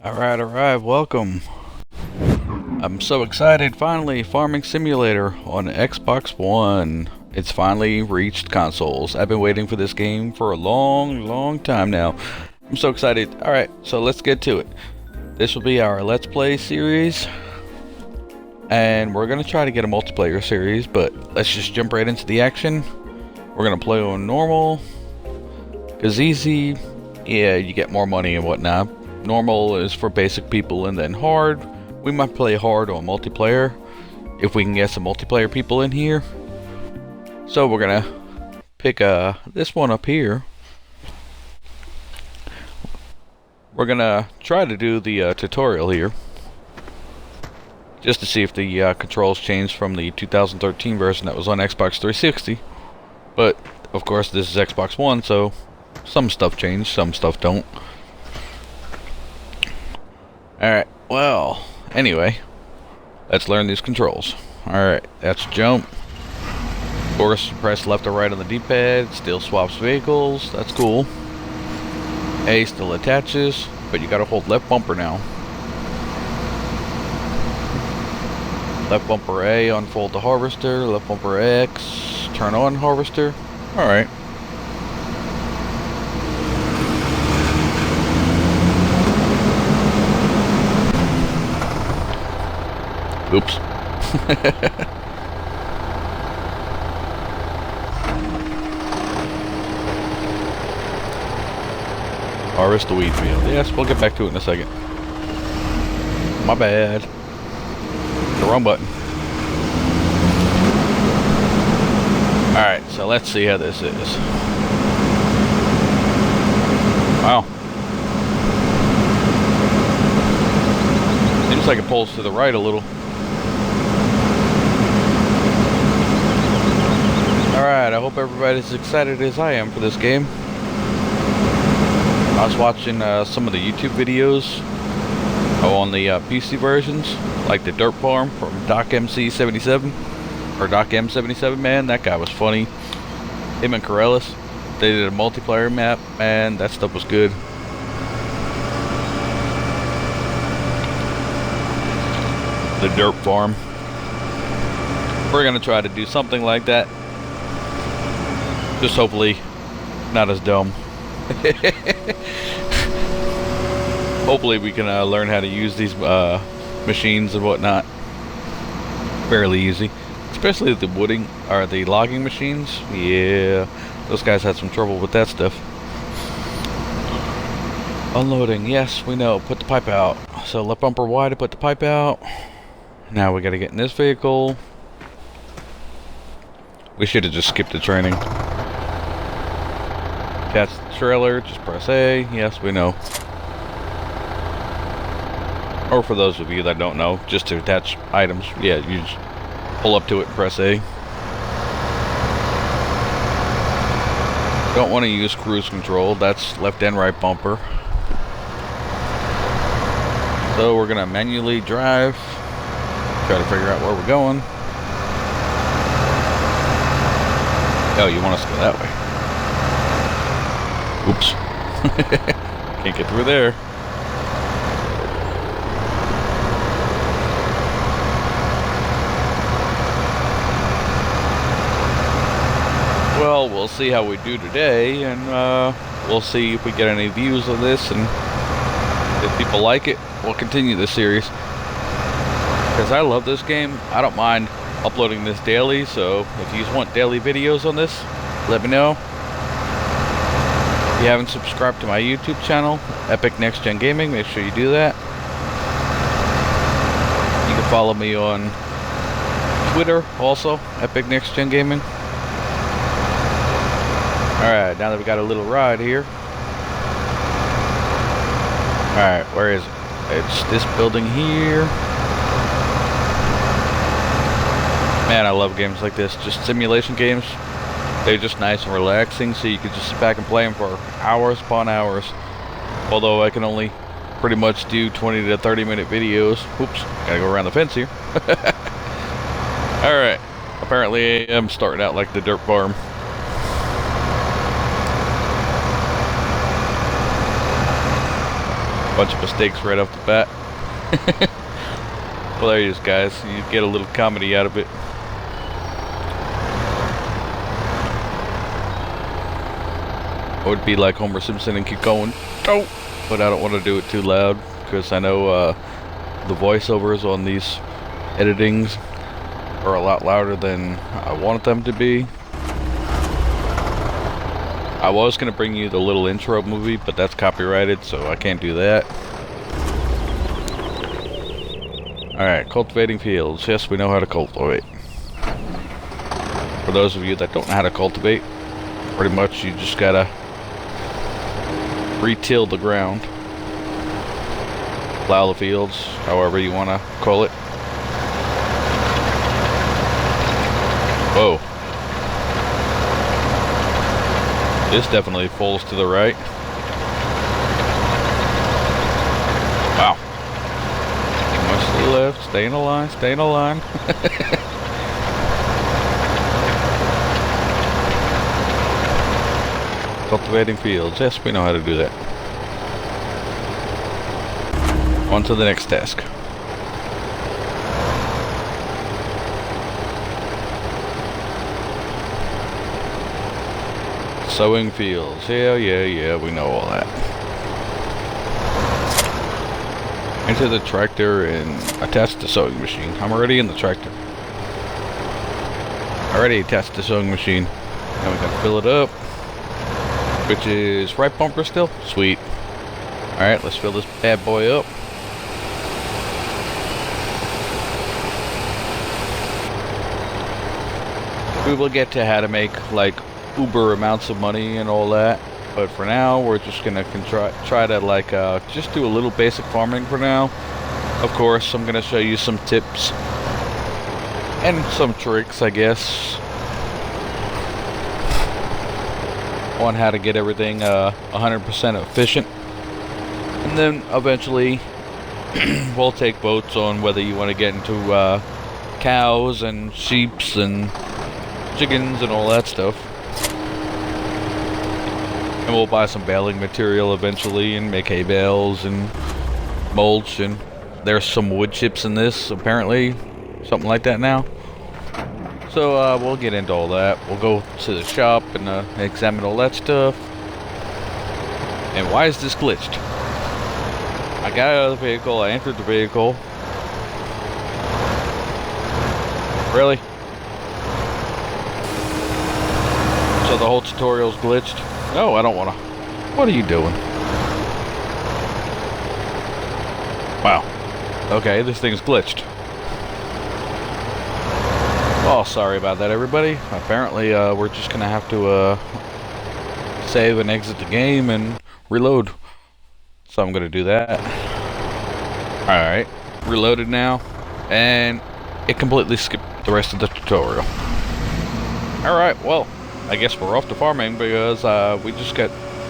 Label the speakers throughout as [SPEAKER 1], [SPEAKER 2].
[SPEAKER 1] Alright, welcome. I'm so excited, finally, Farming Simulator on Xbox One. It's finally reached consoles. I've been waiting for this game for a long time now. I'm so excited. Alright, so let's get to it. This will be our Let's Play series. And we're going to try to get a multiplayer series, but let's just jump right into the action. We're going to play on normal. Because easy, yeah, you get more money and whatnot. Normal is for basic people, and then hard, we might play hard on multiplayer if we can get some multiplayer people in here. So we're gonna pick this one up here. We're gonna try to do the tutorial here just to see if the controls changed from the 2013 version that was on Xbox 360. But of course this is Xbox One, so some stuff changed, some stuff don't. Alright, well, anyway, let's learn these controls. Alright, that's jump. Of course, press left or right on the D-pad, still swaps vehicles, that's cool. A still attaches, but you gotta hold left bumper now. Left bumper A, unfold the harvester, left bumper X, turn on harvester. Alright. Oops. Harvest the wheat field. Yes, we'll get back to it in a second. My bad. The wrong button. Alright, so let's see how this is. Wow. Seems like it pulls to the right a little. Alright, I hope everybody's as excited as I am for this game. I was watching some of the YouTube videos on the PC versions, like the Dirt Farm from DocMC77, or DocM77, man, that guy was funny. Him and Corellis, they did a multiplayer map, man, that stuff was good. The Dirt Farm. We're gonna try to do something like that. Just hopefully not as dumb. Hopefully we can learn how to use these machines and whatnot fairly easy, especially the wooding or the logging machines. Yeah, those guys had some trouble with that stuff. Unloading, yes, we know. Put the pipe out. So left bumper Y to put the pipe out. Now we gotta get in this vehicle. We should have just skipped the training. Attach the trailer, just press A. Yes, we know. Or for those of you that don't know, just to attach items, yeah, you just pull up to it and press A. Don't want to use cruise control, that's left and right bumper. So we're gonna manually drive, try to figure out where we're going. Oh, you want us to go that way. Oops. Can't get through there. Well, we'll see how we do today, and we'll see if we get any views of this, and if people like it, we'll continue this series. Because I love this game. I don't mind uploading this daily, so if you want daily videos on this, let me know. If you haven't subscribed to my YouTube channel, Epic Next Gen Gaming, make sure you do that. You can follow me on Twitter also, Epic Next Gen Gaming. Alright, now that we got a little ride here. Alright, where is it? It's this building here. Man, I love games like this, just simulation games. They're just nice and relaxing, so you can just sit back and play them for hours upon hours. Although I can only pretty much do 20 to 30 minute videos. Oops, gotta go around the fence here. Alright, apparently I'm starting out like the Dirt Farm. Bunch of mistakes right off the bat. Hilarious, guys. You get a little comedy out of it. I would be like Homer Simpson and keep going, oh, but I don't want to do it too loud because I know the voiceovers on these editings are a lot louder than I wanted them to be. I was going to bring you the little intro movie, but that's copyrighted, so I can't do that. Alright, cultivating fields. Yes, we know how to cultivate. For those of you that don't know how to cultivate, pretty much you just gotta re-till the ground. Plow the fields, however you want to call it. Whoa. This definitely falls to the right. Wow. Much to the left. Stay in a line. Stay in a line. Cultivating fields. Yes, we know how to do that. On to the next task. Sowing fields. Yeah, we know all that. Enter the tractor and attach the sowing machine. I'm already in the tractor. Already attached the sowing machine. Now we can fill it up. Which is right bumper still? Sweet. Alright, let's fill this bad boy up. We will get to how to make like uber amounts of money and all that, but for now we're just gonna try to like just do a little basic farming for now. Of course, I'm gonna show you some tips and some tricks, I guess, on how to get everything 100% efficient, and then eventually we'll take votes on whether you want to get into cows and sheeps and chickens and all that stuff. And we'll buy some baling material eventually and make hay bales and mulch, and there's some wood chips in this apparently, something like that now. So we'll get into all that. We'll go to the shop and examine all that stuff. And why is this glitched? I got out of the vehicle, I entered the vehicle. Really? So the whole tutorial's glitched? No, I don't want to. What are you doing? Wow. Okay, this thing's glitched. Oh, sorry about that, everybody. Apparently, we're just going to have to save and exit the game and reload. So I'm going to do that. Alright, reloaded now. And it completely skipped the rest of the tutorial. Alright, well, I guess we're off to farming because we just got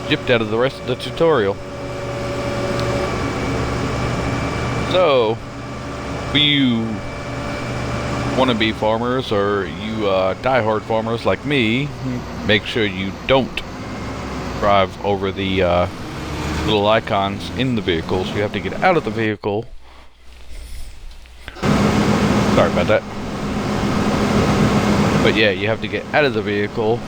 [SPEAKER 1] gypped out of the rest of the tutorial. So, if you wannabe farmers or you die-hard farmers like me, make sure you don't drive over the little icons in the vehicles. You have to get out of the vehicle. Sorry about that. But yeah, you have to get out of the vehicle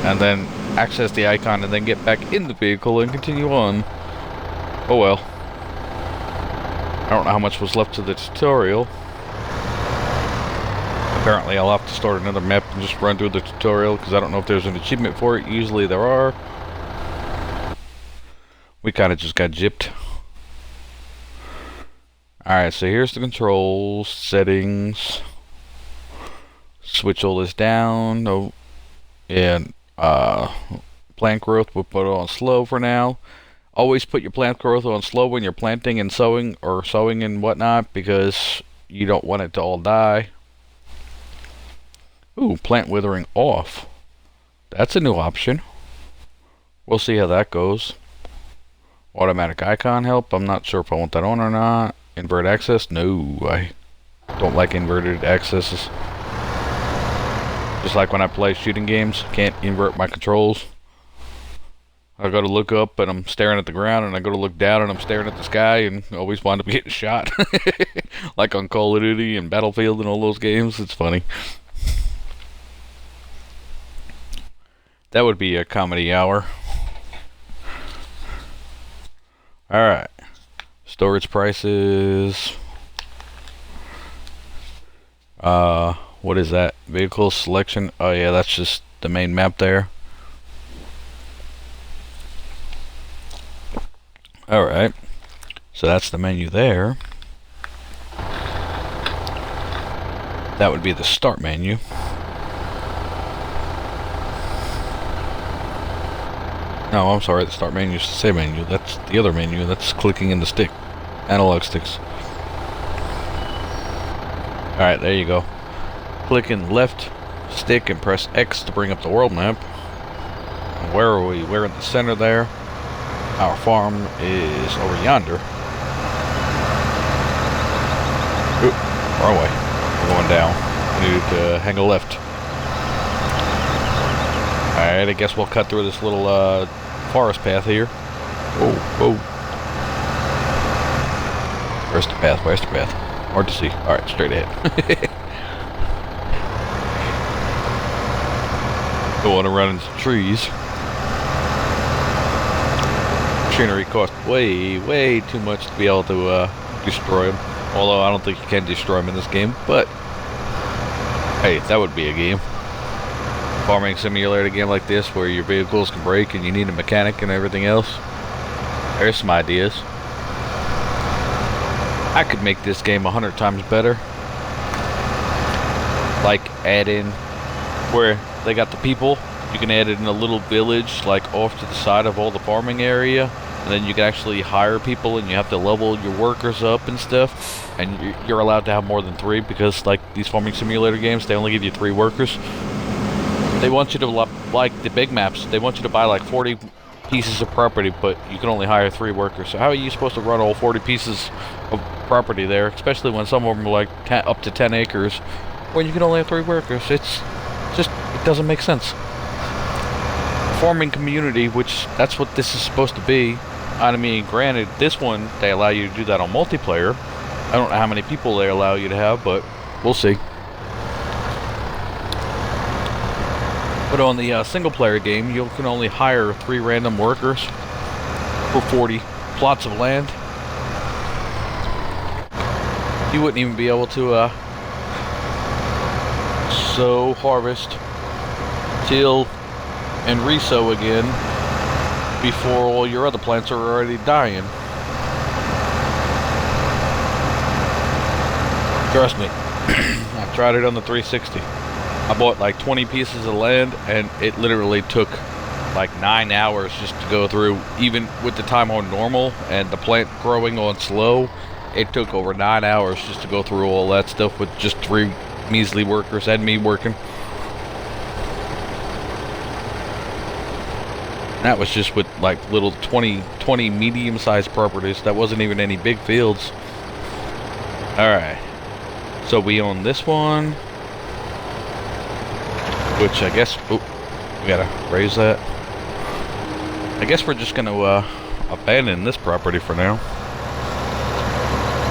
[SPEAKER 1] and then access the icon and then get back in the vehicle and continue on. Oh well. I don't know how much was left to the tutorial. Apparently I'll have to start another map and just run through the tutorial because I don't know if there's an achievement for it. Usually there are. We kind of just got gypped. Alright, so here's the controls, settings. Switch all this down. No, and plant growth, we'll put it on slow for now. Always put your plant growth on slow when you're planting and sowing, or sowing and whatnot, because you don't want it to all die. Ooh, plant withering off. That's a new option. We'll see how that goes. Automatic icon help. I'm not sure if I want that on or not. Invert access? No, I don't like inverted accesses. Just like when I play shooting games, can't invert my controls. I go to look up and I'm staring at the ground, and I go to look down and I'm staring at the sky, and always wind up getting shot. Like on Call of Duty and Battlefield and all those games. It's funny. That would be a comedy hour. Alright. Storage prices. What is that? Vehicle selection. Oh yeah, that's just the main map there. Alright. So that's the menu there. That would be the start menu. No, I'm sorry, the start menu is the same menu. That's the other menu. That's clicking in the stick. Analog sticks. Alright, there you go. Click in left stick and press X to bring up the world map. And where are we? We're in the center there. Our farm is over yonder. Oop, wrong way. We're going down. We need to hang a left. Alright, I guess we'll cut through this little forest path here. Whoa, whoa. Where's the path? Where's the path? Hard to see. Alright, straight ahead. Don't want to run into trees. Machinery costs way too much to be able to destroy them. Although I don't think you can destroy them in this game, but hey, that would be a game. Farming simulator game like this where your vehicles can break and you need a mechanic and everything else. There's some ideas. I could make this game 100 times better. Like add in where they got the people. You can add it in a little village like off to the side of all the farming area, and then you can actually hire people and you have to level your workers up and stuff, and you're allowed to have more than 3 because like these farming simulator games, they only give you 3 workers. They want you to, like the big maps, they want you to buy like 40 pieces of property, but you can only hire 3 workers. So how are you supposed to run all 40 pieces of property there, especially when some of them are like up to 10 acres, when you can only have 3 workers? It's just, it doesn't make sense. Farming community, which that's what this is supposed to be. I mean, granted, this one, they allow you to do that on multiplayer. I don't know how many people they allow you to have, but we'll see. But on the single player game, you can only hire 3 random workers for 40 plots of land. You wouldn't even be able to sow, harvest, till, and resow again before all your other plants are already dying. Trust me, I tried it on the 360. I bought like 20 pieces of land, and it literally took like 9 hours just to go through. Even with the time on normal and the plant growing on slow, it took over 9 hours just to go through all that stuff with just 3 measly workers and me working. And that was just with like little 20 medium-sized properties. That wasn't even any big fields. Alright, so we own this one, which I guess, oh, we gotta raise that. I guess we're just gonna abandon this property for now.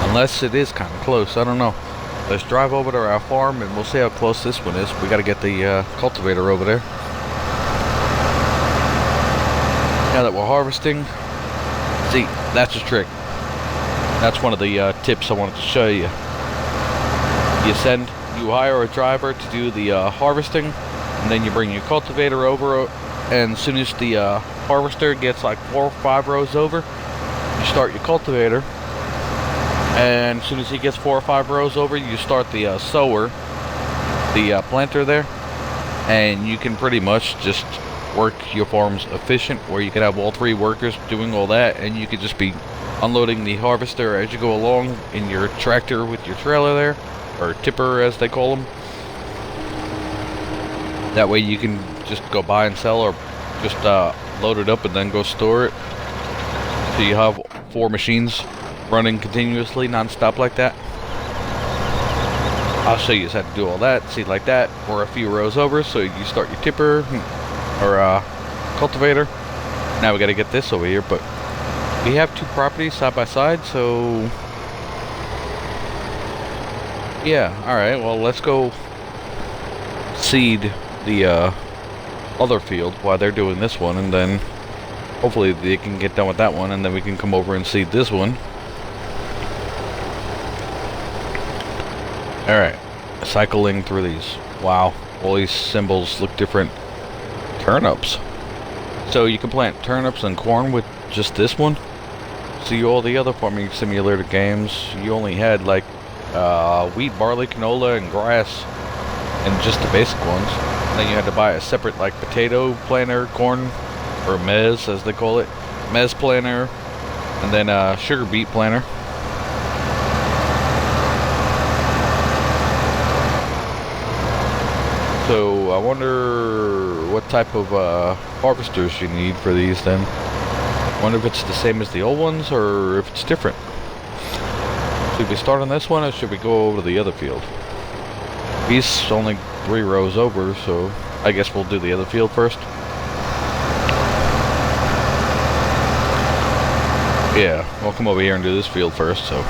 [SPEAKER 1] Unless it is kind of close, I don't know. Let's drive over to our farm and we'll see how close this one is. We gotta get the cultivator over there. Now that we're harvesting, see, that's a trick. That's one of the tips I wanted to show you. You hire a driver to do the harvesting, and then you bring your cultivator over, and as soon as the harvester gets like 4 or 5 rows over, you start your cultivator, and as soon as he gets 4 or 5 rows over, you start the sower, the planter there, and you can pretty much just work your farms efficient, where you can have all 3 workers doing all that, and you could just be unloading the harvester as you go along in your tractor with your trailer there, or tipper as they call them. That way you can just go buy and sell, or just load it up and then go store it. So you have 4 machines running continuously non-stop like that. I'll show you how to do all that. See, like that, or a few rows over, so you start your tipper or cultivator, Now we gotta get this over here, but we have two properties side by side, so yeah, alright, well let's go seed the other field while they're doing this one, and then hopefully they can get done with that one, and then we can come over and seed this one. Alright, cycling through these. Wow, all these symbols look different. Turnips. So you can plant turnips and corn with just this one. See, all the other farming simulator games, you only had like wheat, barley, canola, and grass, and just the basic ones. And then you had to buy a separate like potato planter, corn, or maize as they call it, maize planter, and then sugar beet planter. So I wonder what type of harvesters you need for these then. I wonder if it's the same as the old ones or if it's different. Should we start on this one or should we go over to the other field? He's only 3 rows over, so I guess we'll do the other field first. Yeah, we'll come over here and do this field first, so.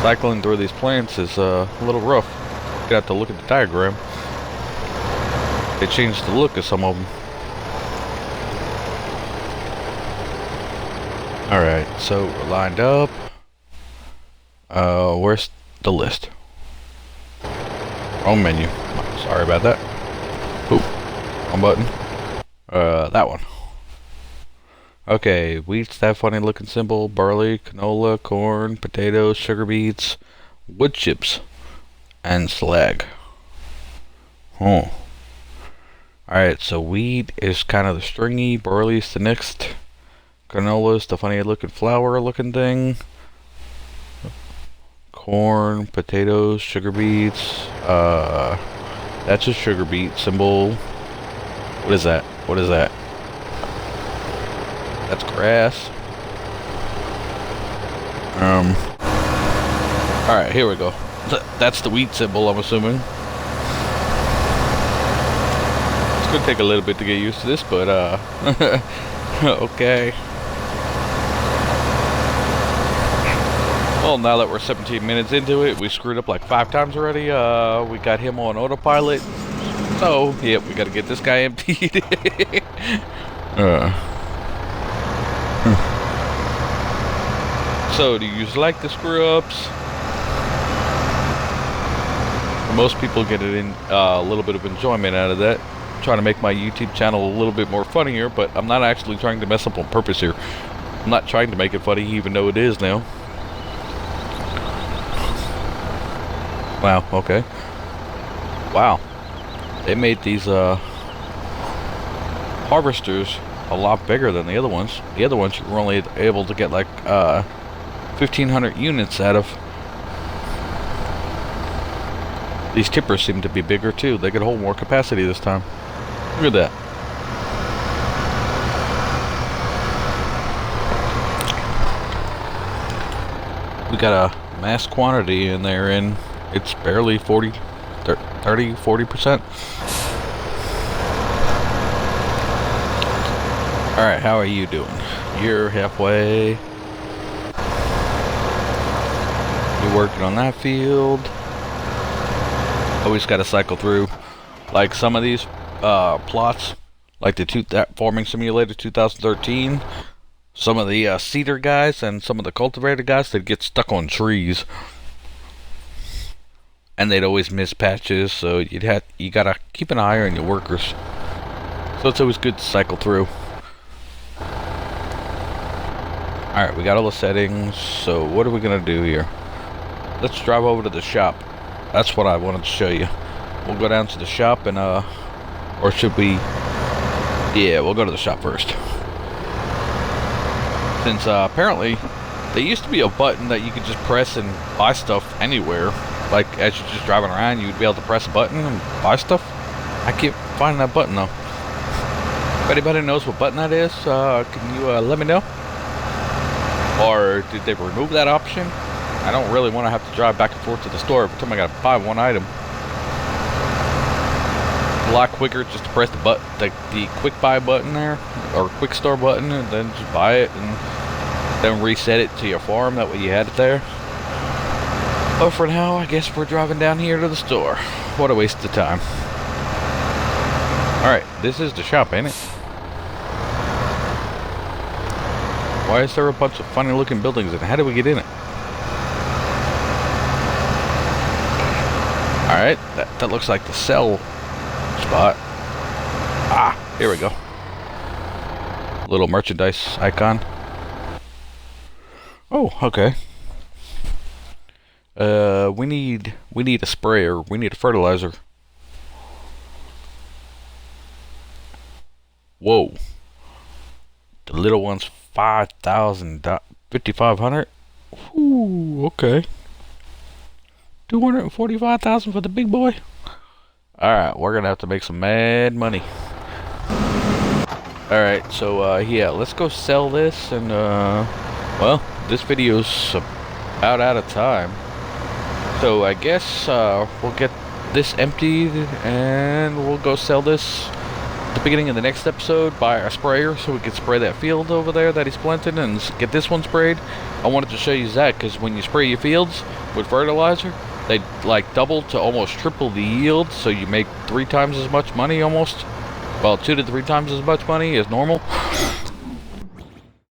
[SPEAKER 1] Cycling through these plants is a little rough. You have to look at the diagram. They changed the look of some of them. Alright, so we're lined up. Where's the list? Wrong menu. Sorry about that. Oop, wrong button. That one. Okay, wheat's that funny looking symbol, barley, canola, corn, potatoes, sugar beets, wood chips, and slag. Oh. Alright, so wheat is kind of the stringy, barley's the next, canola's the funny looking flower looking thing, corn, potatoes, sugar beets, that's a sugar beet symbol. What is that? What is that? That's grass. Alright, here we go. That's the wheat symbol, I'm assuming. It's gonna take a little bit to get used to this, but okay. Well, now that we're 17 minutes into it, we screwed up like 5 times already. We got him on autopilot. So, yep, we gotta get this guy emptied. So, do you like the screw-ups? Most people get a little bit of enjoyment out of that. I'm trying to make my YouTube channel a little bit more funnier, but I'm not actually trying to mess up on purpose here. I'm not trying to make it funny, even though it is now. Wow, okay. Wow. They made these harvesters a lot bigger than the other ones. The other ones you were only able to get like 1,500 units out of. These tippers seem to be bigger too. They could hold more capacity this time. Look at that. We got a mass quantity in there, and it's barely 30, 40%. Alright, how are you doing? You're halfway. You're working on that field. Always got to cycle through. Like some of these plots, like that Farming Simulator 2013, some of the seeder guys and some of the cultivator guys, they'd get stuck on trees. And they'd always miss patches, so you gotta keep an eye on your workers. So it's always good to cycle through. Alright, we got all the settings, so what are we gonna do here? Let's drive over to the shop. That's what I wanted to show you. We'll go down to the shop and or should we? Yeah, we'll go to the shop first. Since apparently there used to be a button that you could just press and buy stuff anywhere. Like as you're just driving around, you'd be able to press a button and buy stuff. I keep finding that button though. If anybody knows what button that is, can you let me know? Or did they remove that option? I don't really want to have to drive back and forth to the store every time I gotta buy one item. a lot quicker just to press the quick buy button there, or quick store button, and then just buy it and then reset it to your farm. That way you had it there. But for now, I guess we're driving down here to the store. What a waste of time. Alright, this is the shop, ain't it? Why is there a bunch of funny looking buildings, and how do we get in it? Alright, that looks like the sell spot. Ah, here we go. Little merchandise icon. Oh, okay. We need a sprayer. We need a fertilizer. Whoa. The little one's 5,500. Ooh, okay. 245,000 for the big boy. Alright, we're gonna have to make some mad money. Alright, so yeah, let's go sell this, and well, this video's about out of time. So I guess we'll get this emptied and we'll go sell this at the beginning of the next episode, buy a sprayer so we can spray that field over there that he's planted and get this one sprayed. I wanted to show you that because when you spray your fields with fertilizer, they like double to almost triple the yield, so you make 3 times as much money almost. Well, 2 to 3 times as much money as normal.